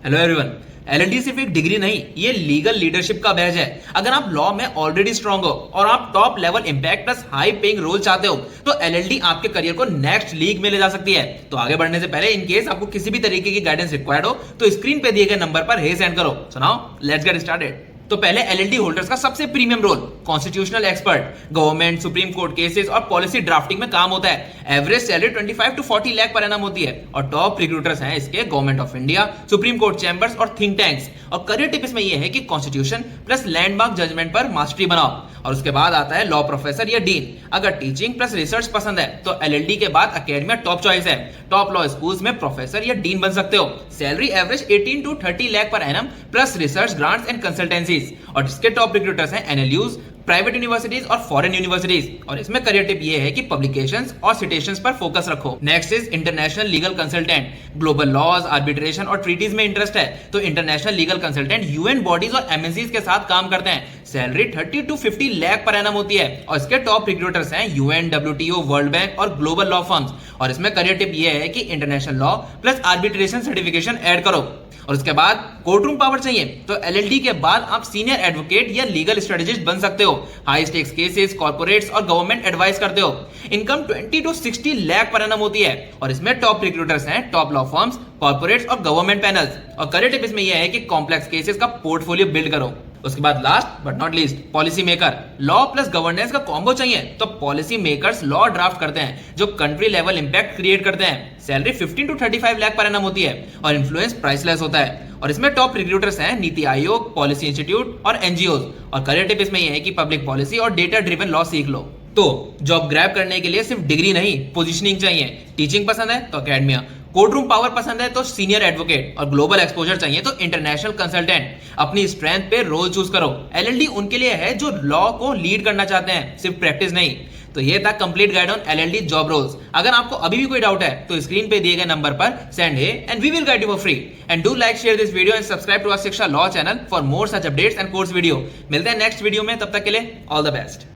Hello everyone. LLD सिर्फ एक degree नहीं, ये लीगल लीडरशिप का बैच है। अगर आप लॉ में ऑलरेडी स्ट्रांग हो और आप top level impact plus high paying role चाहते हो तो एलएलडी आपके करियर को नेक्स्ट लीग में ले जा सकती है। तो आगे बढ़ने से पहले इन केस आपको किसी भी तरीके की गाइडेंस रिक्वायर्ड हो तो स्क्रीन पे दिए गए नंबर पर हे सेंड करो। सुनाओ, लेट्स गेट स्टार्टेड। तो पहले एलएलडी होल्डर्स का सबसे premium role constitutional expert, government supreme court cases और पॉलिसी ड्राफ्टिंग में काम होता है। Average salary 25 to 40 lakh per annum होती है और टॉप रिक्रूटर्स हैं इसके government of India, supreme court chambers और थिंक टैंक्स। और करियर टिप इसमें यह है कि कॉन्स्टिट्यूशन प्लस लैंडमार्क जजमेंट पर मास्टरी बनाओ। और उसके बाद आता है लॉ प्रोफेसर या डीन। अगर टीचिंग प्लस रिसर्च पसंद है तो एलएलडी के बाद अकेडमिया टॉप चॉइस है। टॉप लॉ स्कूल्स में प्रोफेसर या डीन बन सकते हो। Salary average 18 to 30 lakh per annum plus research grants and consultancies. और इसके टॉप रिक्रूटर्स हैं एनएलयूज, प्राइवेट यूनिवर्सिटीज और फॉरेन यूनिवर्सिटीज। और इसमें करियर टिप ये है कि पब्लिकेशंस और सिटेशंस पर फोकस रखो। Next is international legal consultant. Global laws, arbitration और ट्रीटीज में इंटरेस्ट है तो international legal consultant UN bodies और एमएनसीज के साथ काम करते हैं। Salary 30 to 50 lakh per annum होती है और इसके टॉप रिक्रूटर्स हैं यूएन, डब्ल्यूटीओ, वर्ल्ड बैंक और ग्लोबल लॉ फर्म्स। और इसमें करियर टिप ये है कि international law plus arbitration certification add करो। और उसके बाद कोर्ट रूम पावर चाहिए तो एलएलडी के बाद आप सीनियर एडवोकेट या लीगल स्ट्रेटेजिस्ट बन सकते हो। हाई स्टेक्स केसेस, कॉर्पोरेट्स और गवर्नमेंट एडवाइस करते हो। Income 20 to 60 lakh per annum होती है और इसमें टॉप रिक्रूटर्स हैं टॉप लॉ फर्म्स, कॉर्पोरेट्स और गवर्नमेंट पैनल्स। और करियर टिप इसमें यह है कि कॉम्प्लेक्स केसेस का पोर्टफोलियो बिल्ड करो। उसके बाद last but not least, policy maker. Law plus governance का कॉम्बो चाहिए तो पॉलिसी मेकर्स लॉ ड्राफ्ट करते हैं जो कंट्री लेवल इंपैक्ट क्रिएट करते हैं। Salary 15 to 35 lakh per annum होती है और इन्फ्लुएंस प्राइसलेस होता है। और इसमें टॉप रिक्रूटर्स हैं नीति आयोग, पॉलिसी इंस्टीट्यूट और एनजीओज। और करियर टिप इसमें यह है कि पब्लिक पॉलिसी और डेटा ड्रिवन लॉ सीख लो। तो जॉब ग्रैब करने के लिए सिर्फ डिग्री नहीं, पोजीशनिंग चाहिए। टीचिंग पसंद है तो अकेडमिया, कोर्ट रूम पावर पसंद है तो सीनियर एडवोकेट और ग्लोबल एक्सपोजर चाहिए तो इंटरनेशनल कंसल्टेंट। अपनी स्ट्रेंथ पे रोल चूज करो। एलएलडी उनके लिए है जो लॉ को लीड करना चाहते हैं, सिर्फ प्रैक्टिस नहीं। तो ये था complete guide on LLD job roles. अगर आपको अभी भी कोई डाउट है तो स्क्रीन पे दिए गए नंबर पर send hi and we will guide you for free. And do like, share this video and subscribe to our Shiksha law channel for more such updates and course video. मिलते हैं next video में, तब तक के लिए all the best.